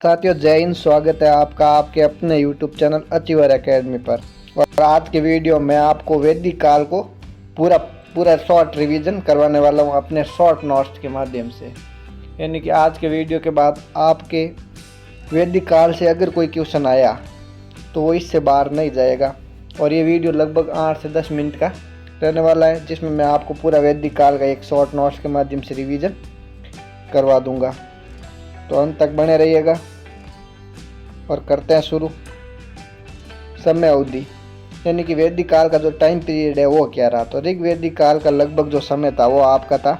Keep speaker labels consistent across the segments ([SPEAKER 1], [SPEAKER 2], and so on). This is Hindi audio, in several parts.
[SPEAKER 1] साथियों, जय हिंद। स्वागत है आपका आपके अपने यूट्यूब चैनल अचीवर एकेडमी पर। और आज के वीडियो में आपको वैदिक काल को पूरा पूरा शॉर्ट रिवीजन करवाने वाला हूँ अपने शॉर्ट नोट्स के माध्यम से। यानी कि आज के वीडियो के बाद आपके वैदिक काल से अगर कोई क्वेश्चन आया तो वो इससे बाहर नहीं जाएगा। और ये वीडियो लगभग 8 से 10 मिनट का रहने वाला है, जिसमें मैं आपको पूरा वैदिक काल का एक शॉर्ट नोट्स के माध्यम से रिवीजन करवा दूंगा। तो अंत तक बने रहिएगा और करते हैं शुरू। समय अवधि यानी कि वैदिक काल का जो टाइम पीरियड है वो क्या रहा। तो ऋग्वैदिक काल का लगभग जो समय था वो आपका था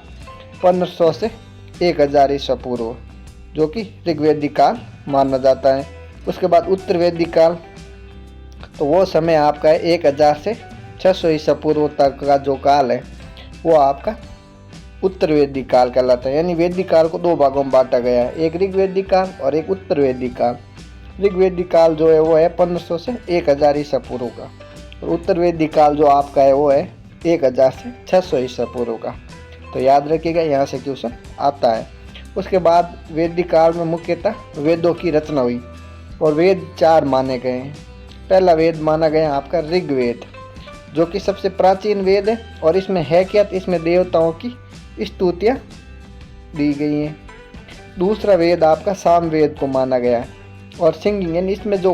[SPEAKER 1] 1500 से 1000 ईसा पूर्व, जो कि ऋग्वैदिक काल माना जाता है। उसके बाद उत्तर वैदिक काल, तो वो समय आपका है 1000 से 600 ईसा पूर्व तक का जो काल है वो आपका उत्तर वैदिक काल कहलाता है। यानी वैदिक काल को दो भागों में बांटा गया है, एक ऋग्वैदिक काल और एक उत्तर वैदिक काल। ऋग्वैदिक काल जो है वो है 1500 से 1000 ईसा पूर्व का, और उत्तर वैदिक काल जो आपका है वो है 1000 से 600 ईसा पूर्व का। तो याद रखिएगा, यहाँ से क्वेश्चन आता है। उसके बाद वैदिक काल में मुख्यतः वेदों की रचना हुई और वेद 4 माने गए हैं। पहला वेद माना गया आपका ऋग्वेद, जो कि सबसे प्राचीन वेद है। और इसमें है क्या, इसमें देवताओं की स्तुतियाँ दी गई हैं। दूसरा वेद आपका सामवेद को माना गया है, और सिंगिंग यानी इसमें जो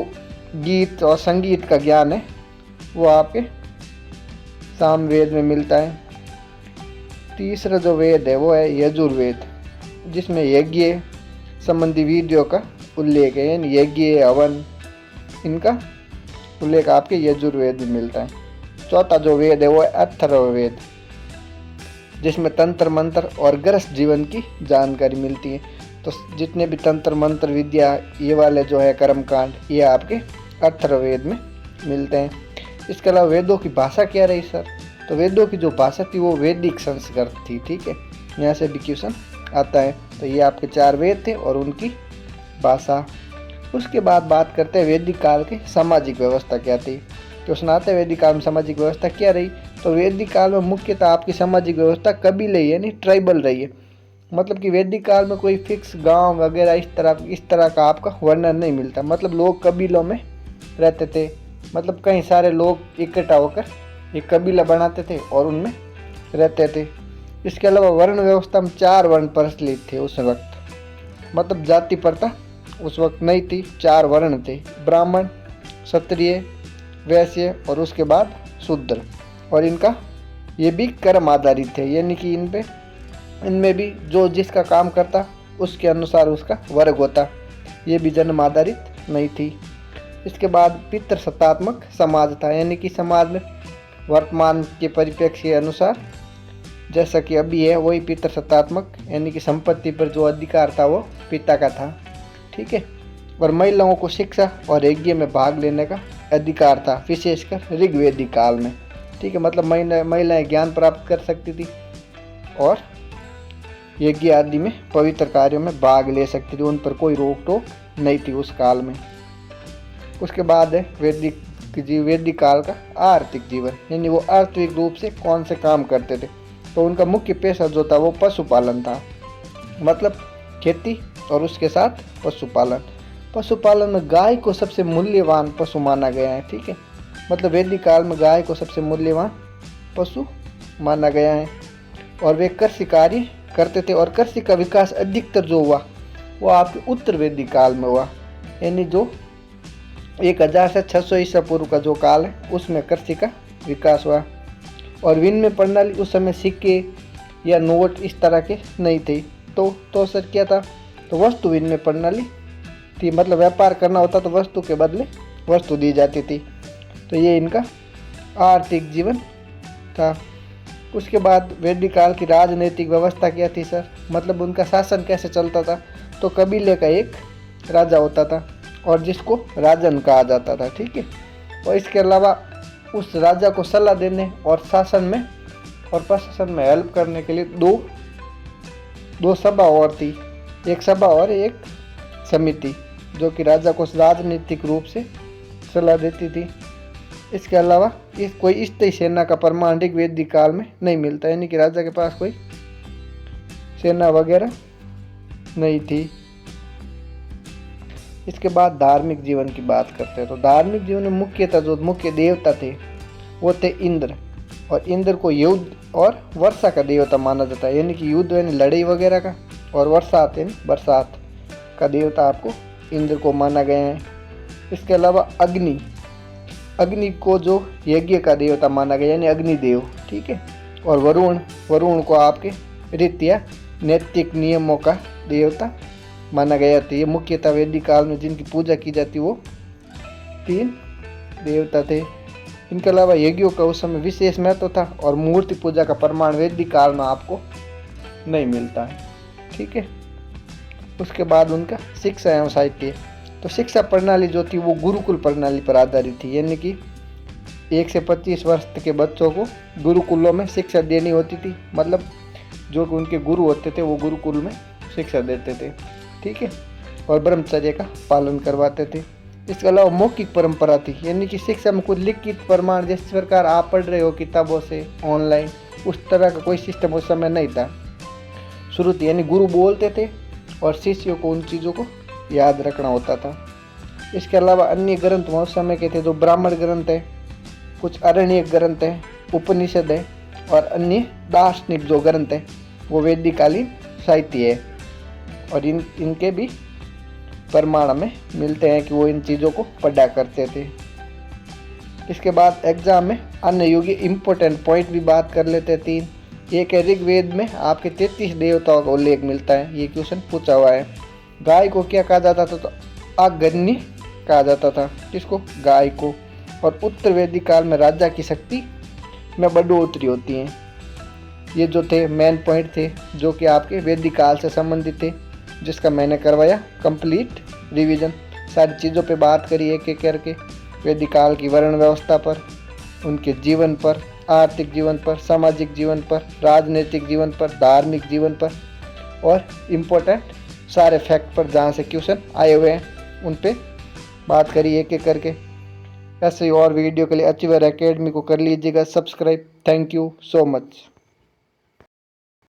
[SPEAKER 1] गीत और संगीत का ज्ञान है वो आपके सामवेद में मिलता है। तीसरा जो वेद है वो है यजुर्वेद, जिसमें यज्ञ संबंधी विधियों का उल्लेख है, यानी यज्ञ हवन इनका उल्लेख आपके यजुर्वेद में मिलता है। चौथा जो वेद है वो है अथर्ववेद, जिसमें तंत्र मंत्र और गृहस्थ जीवन की जानकारी मिलती है। तो जितने भी तंत्र मंत्र विद्या ये वाले जो है कर्मकांड, ये आपके अथर्ववेद में मिलते हैं। इसके अलावा वेदों की भाषा क्या रही सर, तो वेदों की जो भाषा थी वो वैदिक संस्कृत थी। ठीक है, यहाँ से भी क्वेश्चन आता है। तो ये आपके 4 वेद थे और उनकी भाषा। उसके बाद बात करते हैं वैदिक काल की सामाजिक व्यवस्था क्या थी। क्वेश्चन आता है वैदिक काल में सामाजिक व्यवस्था क्या रही। तो वैदिक काल में मुख्यतः आपकी सामाजिक व्यवस्था कबीले यानी ट्राइबल रही है। मतलब कि वैदिक काल में कोई फिक्स गांव वगैरह इस तरह का आपका वर्णन नहीं मिलता। मतलब लोग कबीलों में रहते थे, मतलब कई सारे लोग इकट्ठा होकर एक कबीला बनाते थे और उनमें रहते थे। इसके अलावा वर्ण व्यवस्था में 4 वर्ण प्रचलित थे उस वक्त, मतलब जाति प्रथा उस वक्त नहीं थी। 4 वर्ण थे, ब्राह्मण, क्षत्रिय, वैश्य और उसके बाद शूद्र। और इनका ये भी कर्म आधारित थे, यानी कि इनमें भी जो जिसका काम करता उसके अनुसार उसका वर्ग होता। ये भी जन्म आधारित नहीं थी। इसके बाद पितृसत्तात्मक समाज था, यानी कि समाज में वर्तमान के परिप्रेक्ष्य के अनुसार जैसा कि अभी है वही पितृसत्तात्मक, यानी कि संपत्ति पर जो अधिकार था वो पिता का था। ठीक है, और महिलाओं को शिक्षा और यज्ञ में भाग लेने का अधिकार था, विशेषकर ऋग्वैदिक काल में। ठीक है, मतलब महिलाएं ज्ञान प्राप्त कर सकती थी और यज्ञ आदि में पवित्र कार्यों में भाग ले सकती थी, उन पर कोई रोक टोक नहीं थी उस काल में। उसके बाद है वैदिक काल का आर्थिक जीवन, यानी वो आर्थिक रूप से कौन से काम करते थे। तो उनका मुख्य पेशा जो था वो पशुपालन था, मतलब खेती और उसके साथ पशुपालन। पशुपालन में गाय को सबसे मूल्यवान पशु माना गया है। ठीक है, मतलब वैदिक काल में गाय को सबसे मूल्यवान पशु माना गया है। और वे कृषि कार्य करते थे, और कृषि का विकास अधिकतर जो हुआ वो आपके उत्तर वैदिक काल में हुआ, यानी जो 1000 से 600 ईसा पूर्व का जो काल है उसमें कृषि का विकास हुआ। और विनिमय प्रणाली उस समय सिक्के या नोट इस तरह के नहीं थे। तो सर क्या था, तो वस्तु विनिमय प्रणाली थी, मतलब व्यापार करना होता तो वस्तु के बदले वस्तु दी जाती थी। तो ये इनका आर्थिक जीवन था। उसके बाद वैदिक काल की राजनीतिक व्यवस्था क्या थी सर, मतलब उनका शासन कैसे चलता था। तो कबीले का एक राजा होता था और जिसको राजन कहा जाता था। ठीक है, और इसके अलावा उस राजा को सलाह देने और शासन में और प्रशासन में हेल्प करने के लिए दो सभा और थी, एक सभा और एक समिति, जो कि राजा को राजनीतिक रूप से सलाह देती थी। इसके अलावा कोई स्थायी सेना का प्रमाण ऋग्वैदिक काल में नहीं मिलता, यानी कि राजा के पास कोई सेना वगैरह नहीं थी। इसके बाद धार्मिक जीवन की बात करते हैं। तो धार्मिक जीवन में मुख्यतः जो मुख्य देवता थे वो थे इंद्र, और इंद्र को युद्ध और वर्षा का देवता माना जाता है, यानी कि युद्ध यानी लड़ाई वगैरह का, और वर्षात यानी बरसात का देवता आपको इंद्र को माना गया है। इसके अलावा अग्नि, अग्नि को जो यज्ञ का देवता माना गया यानी अग्निदेव, ठीक है। और वरुण, वरुण को आपके रीत या नैतिक नियमों का देवता माना गया था। ये मुख्यतः वैदिक काल में जिनकी पूजा की जाती वो 3 देवता थे। इनके अलावा यज्ञों का उस समय विशेष महत्व था, और मूर्ति पूजा का प्रमाण वैदिक काल में आपको नहीं मिलता है, ठीक है। उसके बाद उनका शिक्षा एवं साहित्य। तो शिक्षा प्रणाली जो थी वो गुरुकुल प्रणाली पर आधारित थी, यानी कि 1 से 25 वर्ष के बच्चों को गुरुकुलों में शिक्षा देनी होती थी, मतलब जो कि उनके गुरु होते थे वो गुरुकुल में शिक्षा देते थे, ठीक है, और ब्रह्मचर्य का पालन करवाते थे। इसके अलावा मौखिक परंपरा थी, यानी कि शिक्षा में कुछ लिखित प्रमाण जिस प्रकार आप पढ़ रहे हो किताबों से ऑनलाइन, उस तरह का कोई सिस्टम उस समय नहीं था। श्रुति यानी गुरु बोलते थे और शिष्यों को उन चीज़ों को याद रखना होता था। इसके अलावा अन्य ग्रंथ वह उस समय के थे जो ब्राह्मण ग्रंथ है, कुछ अरण्यक ग्रंथ है, उपनिषद है, और अन्य दार्शनिक जो ग्रंथ है वो वैदिक कालीन साहित्य है, और इनके भी प्रमाण हमें मिलते हैं कि वो इन चीज़ों को पढ़ा करते थे। इसके बाद एग्जाम में अन्य युगीय इम्पोर्टेंट पॉइंट भी बात कर लेते हैं 3। एक है ऋग्वेद में आपके 33 देवताओं का उल्लेख मिलता है, ये क्वेश्चन पूछा हुआ है। गाय को क्या कहा जाता था? तो अग्नि कहा जाता था, किसको? गाय को। और उत्तर वैदिक काल में राजा की शक्ति में बढ़ोतरी होती है। ये जो थे मेन पॉइंट थे जो कि आपके वैदिक काल से संबंधित थे, जिसका मैंने करवाया कंप्लीट रिवीजन। सारी चीज़ों पे बात करी एक एक करके, वैदिक काल की वर्ण व्यवस्था पर, उनके जीवन पर, आर्थिक जीवन पर, सामाजिक जीवन पर, राजनीतिक जीवन पर, धार्मिक जीवन पर, और इम्पोर्टेंट सारे फैक्ट पर जहाँ से क्वेश्चन आए हुए हैं उन पे बात करी एक एक करके। ऐसे ही और वीडियो के लिए अचीवर एकेडमी को कर लीजिएगा subscribe. Thank you so much.